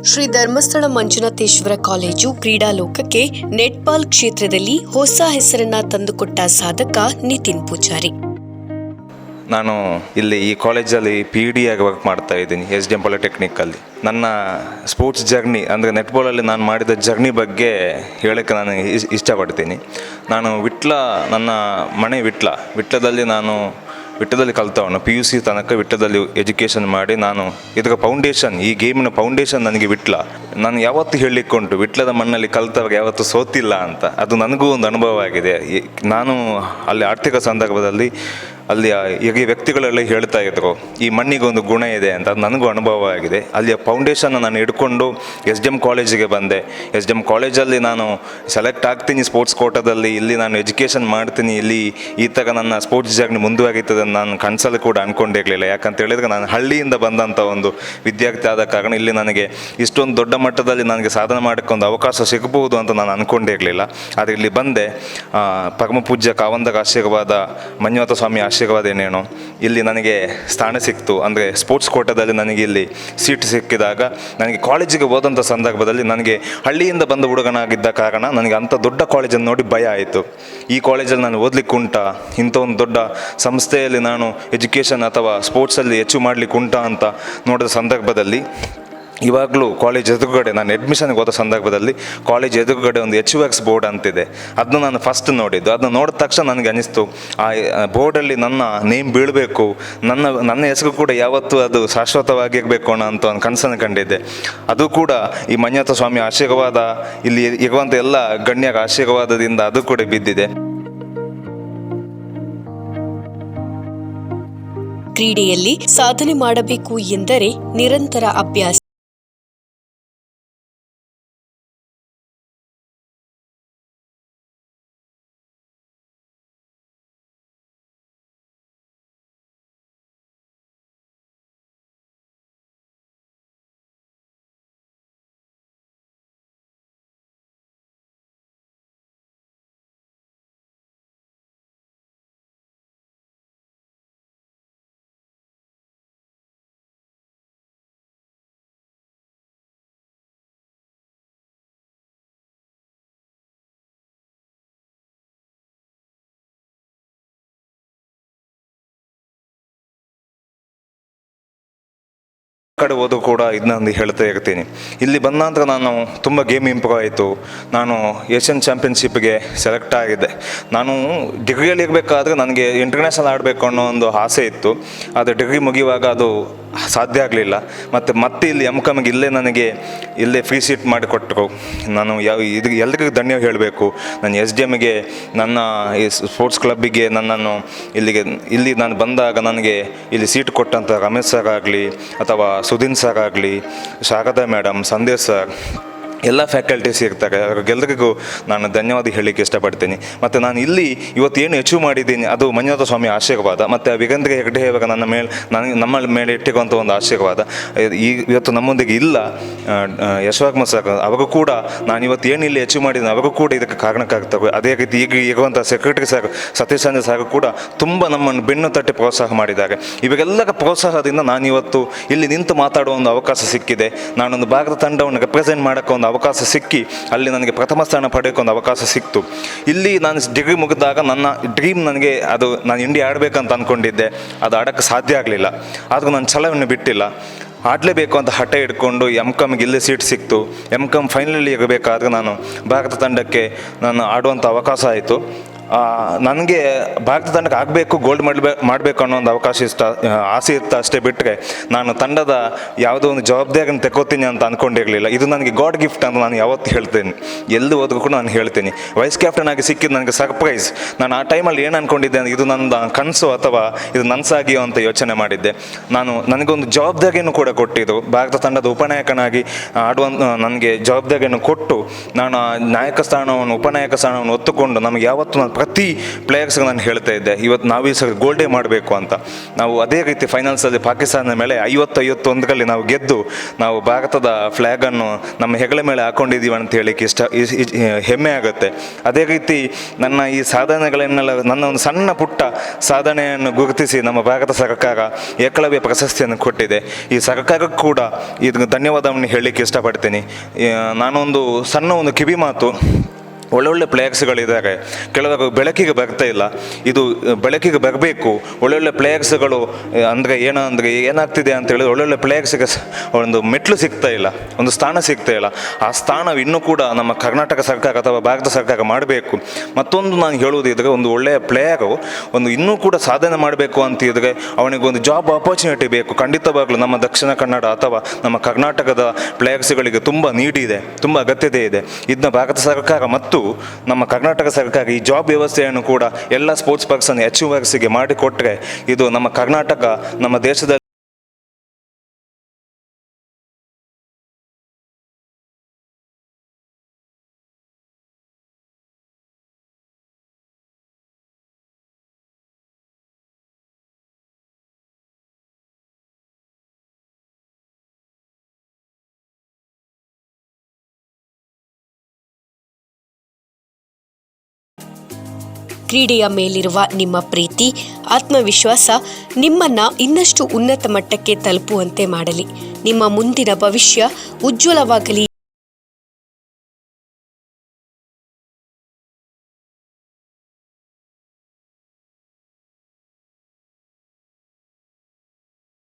Shri Dharmasthala Manjunatheshwara college ಕ್ರೀಡಾಲೋಕಕ್ಕೆ netball ಕ್ಷೇತ್ರದಲ್ಲಿ ಹೊಸ ಹೆಸರನ್ನ ತಂದುಕೊಟ್ಟ ಸಾಧಕ ನಿತಿನ್ ಪೂಜಾರಿ. ನಾನು ಇಲ್ಲಿ ಈ ಕಾಲೇಜಲ್ಲಿ PED ಆಗಿ ವರ್ಕ್ ಮಾಡ್ತಾ ಇದ್ದೀನಿ, SDM ಪಾಲಿಟೆಕ್ನಿಕಲ್ಲಿ. ನನ್ನ ಸ್ಪೋರ್ಟ್ಸ್ ಜರ್ನಿ ಅಂದರೆ ನೆಟ್ಬಾಲಲ್ಲಿ ನಾನು ಮಾಡಿದ ಜರ್ನಿ ಬಗ್ಗೆ ಹೇಳೋಕ್ಕೆ ನಾನು ಇಷ್ಟಪಡ್ತೀನಿ. ನಾನು ನನ್ನ ಮನೆ ವಿಟ್ಲದಲ್ಲಿ ಕಲ್ತವನು. PUC ತನಕ ವಿಟ್ಲದಲ್ಲಿ ಎಜುಕೇಷನ್ ಮಾಡಿ ನಾನು ಇದರ ಫೌಂಡೇಶನ್, ಈ ಗೇಮಿನ ಫೌಂಡೇಶನ್ ನನಗೆ ನಾನು ಯಾವತ್ತೂ ಹೇಳಲಿಕ್ಕುಂಟು, ವಿಟ್ಲದ ಮಣ್ಣಲ್ಲಿ ಕಲ್ತವಾಗ ಯಾವತ್ತೂ ಸೋತಿಲ್ಲ ಅಂತ. ಅದು ನನಗೂ ಒಂದು ಅನುಭವ ಆಗಿದೆ. ನಾನು ಅಲ್ಲಿ ಆರ್ಥಿಕ ಸಂದರ್ಭದಲ್ಲಿ ಅಲ್ಲಿಯ ಈಗ ವ್ಯಕ್ತಿಗಳೆಲ್ಲ ಹೇಳ್ತಾ ಇದ್ರು, ಈ ಮಣ್ಣಿಗೊಂದು ಗುಣ ಇದೆ ಅಂತ. ಅದು ನನಗೂ ಅನುಭವ ಆಗಿದೆ. ಅಲ್ಲಿಯ ಫೌಂಡೇಶನ್ನ ನಾನು ಹಿಡ್ಕೊಂಡು SDM ಕಾಲೇಜಿಗೆ ಬಂದೆ. SDM ಕಾಲೇಜಲ್ಲಿ ನಾನು ಸೆಲೆಕ್ಟ್ ಆಗ್ತೀನಿ ಸ್ಪೋರ್ಟ್ಸ್ ಕೋಟಾದಲ್ಲಿ. ಇಲ್ಲಿ ನಾನು ಎಜುಕೇಷನ್ ಮಾಡ್ತೀನಿ. ಇಲ್ಲಿ ಈ ಥರ ನನ್ನ ಸ್ಪೋರ್ಟ್ಸ್ ಜರ್ನಿ ಮುಂದುವರಿತದೆ ನಾನು ಕನಸಲ್ಲಿ ಕೂಡ ಅಂದ್ಕೊಂಡಿರಲಿಲ್ಲ. ಯಾಕಂತ ಹೇಳಿದರೆ ನಾನು ಹಳ್ಳಿಯಿಂದ ಬಂದಂಥ ಒಂದು ವಿದ್ಯಾರ್ಥಿ ಆದ ಕಾರಣ ಇಲ್ಲಿ ನನಗೆ ಇಷ್ಟೊಂದು ದೊಡ್ಡ ಮಟ್ಟದಲ್ಲಿ ನನಗೆ ಸಾಧನೆ ಮಾಡೋಕ್ಕೊಂದು ಅವಕಾಶ ಸಿಗಬಹುದು ಅಂತ ನಾನು ಅಂದ್ಕೊಂಡಿರಲಿಲ್ಲ. ಆದರೆ ಇಲ್ಲಿ ಬಂದೆ. ಪರಮ ಪೂಜ್ಯ ಕಾವಂದರ ಆಶೀರ್ವಾದ, ಮಂಜುನಾಥ ಸ್ವಾಮಿ ಆಶೀರ್ವಾದ ಏನೇನೋ ಇಲ್ಲಿ ನನಗೆ ಸ್ಥಾನ ಸಿಕ್ತು. ಅಂದರೆ ಸ್ಪೋರ್ಟ್ಸ್ ಕೋಟಾದಲ್ಲಿ ನನಗೆ ಇಲ್ಲಿ ಸೀಟ್ ಸಿಕ್ಕಿದಾಗ ನನಗೆ ಕಾಲೇಜಿಗೆ ಹೋದಂಥ ಸಂದರ್ಭದಲ್ಲಿ ನನಗೆ ಹಳ್ಳಿಯಿಂದ ಬಂದ ಹುಡುಗನಾಗಿದ್ದ ಕಾರಣ ನನಗೆ ಅಂಥ ದೊಡ್ಡ ಕಾಲೇಜನ್ನು ನೋಡಿ ಭಯ ಆಯಿತು. ಈ ಕಾಲೇಜಲ್ಲಿ ನಾನು ಓದಲಿಕ್ಕೆ ಉಂಟಾ, ಇಂಥ ಒಂದು ದೊಡ್ಡ ಸಂಸ್ಥೆಯಲ್ಲಿ ನಾನು ಎಜುಕೇಷನ್ ಅಥವಾ ಸ್ಪೋರ್ಟ್ಸಲ್ಲಿ ಹೆಚ್ಚು ಮಾಡಲಿಕ್ಕೆ ಉಂಟಾ ಅಂತ ನೋಡಿದ ಸಂದರ್ಭದಲ್ಲಿ, ಇವಾಗಲೂ ಕಾಲೇಜ್ ಎದುರುಗಡೆ ನಾನು ಅಡ್ಮಿಷನ್ಗೆ ಹೋದ ಸಂದರ್ಭದಲ್ಲಿ ಕಾಲೇಜ್ ಎದುರುಗಡೆ ಒಂದು HUX ಬೋರ್ಡ್ ಅಂತಿದೆ. ಅದನ್ನು ನಾನು ಫಸ್ಟ್ ನೋಡಿದ್ದು. ಅದನ್ನು ನೋಡಿದ ತಕ್ಷಣ ನನಗೆ ಅನ್ನಿಸ್ತು, ಆ ಬೋರ್ಡಲ್ಲಿ ನನ್ನ ನೇಮ್ ಬೀಳಬೇಕು, ನನ್ನ ಹೆಸರು ಕೂಡ ಯಾವತ್ತೂ ಅದು ಶಾಶ್ವತವಾಗಿರಬೇಕು ಅಂತ ಒಂದು ಕನಸನ್ನು ಕಂಡಿದ್ದೆ. ಅದು ಕೂಡ ಈ ಮಂಜುನಾಥ ಸ್ವಾಮಿ ಆಶೀರ್ವಾದ, ಇಲ್ಲಿ ಇರುವಂಥ ಎಲ್ಲ ಗಣ್ಯರ ಆಶೀರ್ವಾದದಿಂದ ಅದು ಕೂಡ ಬಿದ್ದಿದೆ. ಕ್ರೀಡೆಯಲ್ಲಿ ಸಾಧನೆ ಮಾಡಬೇಕು ಎಂದರೆ ನಿರಂತರ ಅಭ್ಯಾಸ. ಕಡೆ ಹೋದರೂ ಕೂಡ ಇದನ್ನೊಂದು ಹೇಳ್ತಾ ಇರ್ತೀನಿ. ಇಲ್ಲಿ ಬಂದ ನಂತರ ನಾನು ತುಂಬ ಗೇಮ್ ಇಂಪ್ರೂವ್ ಆಯಿತು. ನಾನು ಏಷ್ಯನ್ ಚಾಂಪಿಯನ್ಶಿಪ್ಗೆ ಸೆಲೆಕ್ಟ್ ಆಗಿದ್ದೆ. ನಾನು ಡಿಗ್ರಿಯಲ್ಲಿ ಇರಬೇಕಾದ್ರೆ ನನಗೆ ಇಂಟರ್ನ್ಯಾಷನಲ್ ಆಡಬೇಕು ಅನ್ನೋ ಒಂದು ಆಸೆ ಇತ್ತು. ಆದರೆ ಡಿಗ್ರಿ ಮುಗಿಯುವಾಗ ಅದು ಸಾಧ್ಯ ಆಗಲಿಲ್ಲ. ಮತ್ತೆ ಇಲ್ಲಿ MCOMಗೆ ಇಲ್ಲೇ ಫ್ರೀ ಸೀಟ್ ಮಾಡಿಕೊಟ್ಟರು. ನಾನು ಎಲ್ರಿಗೂ ಧನ್ಯ ಹೇಳಬೇಕು. ನಾನು SDMಗೆ, ನನ್ನ ಈ ಸ್ಪೋರ್ಟ್ಸ್ ಕ್ಲಬ್ಬಿಗೆ, ಇಲ್ಲಿ ನಾನು ಬಂದಾಗ ನನಗೆ ಇಲ್ಲಿ ಸೀಟ್ ಕೊಟ್ಟಂಥ ರಮೇಶ್ ಸರ್ ಆಗಲಿ ಅಥವಾ ಸುಧೀನ್ ಸರ್ ಆಗಲಿ, ಶಾರದಾ ಮೇಡಮ್, ಸಂದೇಶ್ ಸರ್, ಎಲ್ಲ ಫ್ಯಾಕಲ್ಟೀಸ್ ಇರ್ತಾರೆ. ಅವ್ರಿಗೆಲ್ಲರಿಗೂ ನಾನು ಧನ್ಯವಾದ ಹೇಳಲಿಕ್ಕೆ ಇಷ್ಟಪಡ್ತೀನಿ. ಮತ್ತು ನಾನು ಇಲ್ಲಿ ಇವತ್ತು ಏನು ಅಚೀವ್ ಮಾಡಿದ್ದೀನಿ ಅದು ಮಂಜುನಾಥ ಸ್ವಾಮಿ ಆಶೀರ್ವಾದ, ಮತ್ತು ವೀರೇಂದ್ರ ಹೆಗ್ಡೆ ಇವಾಗ ನಮ್ಮ ಮೇಲೆ ಇಟ್ಟಿರುವಂಥ ಒಂದು ಆಶೀರ್ವಾದ. ಇವತ್ತು ನಮ್ಮೊಂದಿಗೆ ಇಲ್ಲ ಯಶೋವರ್ಮ ಸರ್, ಅವರು ಕೂಡ ನಾನು ಇವತ್ತು ಏನು ಇಲ್ಲಿ ಅಚೀವ್ ಮಾಡಿದ್ದೀನಿ ಅವರು ಕೂಡ ಇದಕ್ಕೆ ಕಾರಣಕ್ಕಾಗ್ತವೆ. ಅದೇ ರೀತಿ ಈಗ ಇರುವಂಥ secretary sir Satish Chandra sir ಕೂಡ ತುಂಬ ನಮ್ಮನ್ನು ಬೆನ್ನು ತಟ್ಟಿ ಪ್ರೋತ್ಸಾಹ ಮಾಡಿದ್ದಾರೆ. ಇವಾಗೆಲ್ಲರ ಪ್ರೋತ್ಸಾಹದಿಂದ ನಾನು ಇವತ್ತು ಇಲ್ಲಿ ನಿಂತು ಮಾತಾಡುವ ಒಂದು ಅವಕಾಶ ಸಿಕ್ಕಿದೆ. ನಾನೊಂದು ಭಾರತ ತಂಡವನ್ನು ರೆಪ್ರೆಸೆಂಟ್ ಮಾಡೋಕ್ಕೆ ಒಂದು ಅವಕಾಶ ಸಿಕ್ಕಿ ಅಲ್ಲಿ ನನಗೆ ಪ್ರಥಮ ಸ್ಥಾನ ಪಡೆಯೋಕ್ಕೆ ಒಂದು ಅವಕಾಶ ಸಿಕ್ತು. ಇಲ್ಲಿ ನಾನು ಡಿಗ್ರಿ ಮುಗಿದಾಗ ನನ್ನ ಡ್ರೀಮ್ ನಾನು ಇಂಡಿಯಾ ಆಡಬೇಕಂತ ಅಂದ್ಕೊಂಡಿದ್ದೆ. ಅದು ಆಡೋಕ್ಕೆ ಸಾಧ್ಯ ಆಗಲಿಲ್ಲ. ಆದರೂ ನಾನು ಛಲವನ್ನು ಬಿಟ್ಟಿಲ್ಲ. ಆಡಲೇಬೇಕು ಅಂತ ಹಠ ಹಿಡ್ಕೊಂಡು MCOMಗೆ ಇಲ್ಲೇ ಸೀಟ್ ಸಿಕ್ತು. MCOM ಫೈನಲಲ್ಲಿ ಇರಬೇಕಾದ್ರೆ ನಾನು ಭಾರತ ತಂಡಕ್ಕೆ ನಾನು ಆಡುವಂಥ ಅವಕಾಶ ಆಯಿತು. ನನಗೆ ಭಾರತ ತಂಡಕ್ಕೆ ಆಗಬೇಕು, ಗೋಲ್ಡ್ ಮಾಡಬೇಕು ಅನ್ನೋ ಒಂದು ಆಸೆ ಇತ್ತು ಅಷ್ಟೇ. ಬಿಟ್ಟರೆ ನಾನು ತಂಡದ ಯಾವುದೋ ಒಂದು ಜವಾಬ್ದಾರಿಯನ್ನು ತೆಕ್ಕೋತೀನಿ ಅಂತ ಅಂದ್ಕೊಂಡಿರಲಿಲ್ಲ. ಇದು ನನಗೆ ಗಾಡ್ ಗಿಫ್ಟ್ ಅಂತ ನಾನು ಯಾವತ್ತೂ ಹೇಳ್ತೇನೆ. ಎಲ್ಲಿ ಹೋದ್ರೂ ಕೂಡ ನಾನು ಹೇಳ್ತೀನಿ. ವೈಸ್ ಕ್ಯಾಪ್ಟನ್ ಆಗಿ ಸಿಕ್ಕಿದ್ದು ನನಗೆ ಸರ್ಪ್ರೈಸ್. ನಾನು ಆ ಟೈಮಲ್ಲಿ ಏನು ಅಂದ್ಕೊಂಡಿದ್ದೆ ಅಂದರೆ ಇದು ನನ್ನ ಕನಸು ಅಥವಾ ಇದು ನನಸಾಗಿಯೋ ಅಂತ ಯೋಚನೆ ಮಾಡಿದ್ದೆ. ನನಗೊಂದು ಜವಾಬ್ದಾರಿಯನ್ನು ಕೂಡ ಕೊಟ್ಟಿದ್ದು. ಭಾರತ ತಂಡದ ಉಪನಾಯಕನಾಗಿ ನನಗೆ ಜವಾಬ್ದಾರಿಯನ್ನು ಕೊಟ್ಟು ನಾನು ನಾಯಕ ಸ್ಥಾನವನ್ನು, ಉಪನಾಯಕ ಸ್ಥಾನವನ್ನು ಒತ್ತುಕೊಂಡು ನಮಗೆ ಯಾವತ್ತೂ ನಾನು ಪ್ರತಿ ಪ್ಲೇಯರ್ಸ್ಗೆ ನಾನು ಹೇಳ್ತಾ ಇದ್ದೆ, ಇವತ್ತು ನಾವು ಈ ಸಲ ಗೋಲ್ಡೇ ಮಾಡಬೇಕು ಅಂತ. ನಾವು ಅದೇ ರೀತಿ ಫೈನಲ್ಸಲ್ಲಿ ಪಾಕಿಸ್ತಾನದ ಮೇಲೆ 50-51ರಲ್ಲಿ ನಾವು ಗೆದ್ದು ನಾವು ಭಾರತದ ಫ್ಲ್ಯಾಗನ್ನು ನಮ್ಮ ಹೆಗಲ ಮೇಲೆ ಹಾಕೊಂಡಿದ್ದೀವಿ ಅಂತ ಹೇಳಿಕ್ಕೆ ಹೆಮ್ಮೆ ಆಗುತ್ತೆ. ಅದೇ ರೀತಿ ನನ್ನ ಈ ಸಾಧನೆಗಳನ್ನೆಲ್ಲ, ನನ್ನ ಒಂದು ಸಣ್ಣ ಪುಟ್ಟ ಸಾಧನೆಯನ್ನು ಗುರುತಿಸಿ ನಮ್ಮ ಭಾರತ ಸರ್ಕಾರ ಏಕಲವ್ಯ ಪ್ರಶಸ್ತಿಯನ್ನು ಕೊಟ್ಟಿದೆ. ಈ ಸರ್ಕಾರಕ್ಕೂ ಕೂಡ ಇದಕ್ಕೆ ಧನ್ಯವಾದವನ್ನು ಹೇಳಲಿಕ್ಕೆ ಇಷ್ಟಪಡ್ತೀನಿ. ನಾನೊಂದು ಸಣ್ಣ ಒಂದು ಕಿವಿ ಮಾತು, ಒಳ್ಳೊಳ್ಳೆ ಪ್ಲೇಯರ್ಸ್ಗಳಿದ್ದಾರೆ, ಕೆಲವರು ಬೆಳಕಿಗೆ ಬರ್ತಾ ಇಲ್ಲ, ಇದು ಬೆಳಕಿಗೆ ಬರಬೇಕು. ಒಳ್ಳೊಳ್ಳೆ ಪ್ಲೇಯರ್ಸ್ಗಳು ಅಂದರೆ ಏನಾಗ್ತಿದೆ ಅಂತ ಹೇಳಿದ್ರೆ ಒಳ್ಳೊಳ್ಳೆ ಪ್ಲೇಯರ್ಸ್ಗೆ ಒಂದು ಮೆಟ್ಲು ಸಿಗ್ತಾ ಇಲ್ಲ, ಒಂದು ಸ್ಥಾನ ಸಿಗ್ತಾ ಇಲ್ಲ. ಆ ಸ್ಥಾನ ಇನ್ನೂ ಕೂಡ ನಮ್ಮ ಕರ್ನಾಟಕ ಸರ್ಕಾರ ಅಥವಾ ಭಾರತ ಸರ್ಕಾರ ಮಾಡಬೇಕು. ಮತ್ತೊಂದು ನಾನು ಹೇಳುವುದಿದ್ರೆ, ಒಂದು ಒಳ್ಳೆಯ ಪ್ಲೇಯರು ಇನ್ನೂ ಕೂಡ ಸಾಧನೆ ಮಾಡಬೇಕು ಅಂತಿದ್ರೆ ಅವನಿಗೊಂದು ಜಾಬ್ ಆಪರ್ಚುನಿಟಿ ಬೇಕು. ಖಂಡಿತವಾಗಲೂ ನಮ್ಮ ದಕ್ಷಿಣ ಕನ್ನಡ ಅಥವಾ ನಮ್ಮ ಕರ್ನಾಟಕದ ಪ್ಲೇಯರ್ಸ್ಗಳಿಗೆ ತುಂಬ ನೀಡ್ ಇದೆ, ತುಂಬ ಅಗತ್ಯತೆ ಇದೆ. ಇದನ್ನ ಭಾರತ ಸರ್ಕಾರ ಮತ್ತು ನಮ್ಮ ಕರ್ನಾಟಕ ಸರ್ಕಾರ ಈ ಜಾಬ್ ವ್ಯವಸ್ಥೆಯನ್ನು ಕೂಡ ಎಲ್ಲ ಸ್ಪೋರ್ಟ್ಸ್ ಪರ್ಸನ್ ಅಚೀವರ್ಸ್ಗೆ ಮಾಡಿಕೊಟ್ರೆ ಇದು ನಮ್ಮ ಕರ್ನಾಟಕ, ನಮ್ಮ ದೇಶದಲ್ಲಿ ಕ್ರೀಡೆಯ ಮೇಲಿರುವ ನಿಮ್ಮ ಪ್ರೀತಿ, ಆತ್ಮವಿಶ್ವಾಸ ನಿಮ್ಮನ್ನ ಇನ್ನಷ್ಟು ಉನ್ನತ ಮಟ್ಟಕ್ಕೆ ತಲುಪುವಂತೆ ಮಾಡಲಿ. ನಿಮ್ಮ ಮುಂದಿನ ಭವಿಷ್ಯ ಉಜ್ವಲವಾಗಲಿ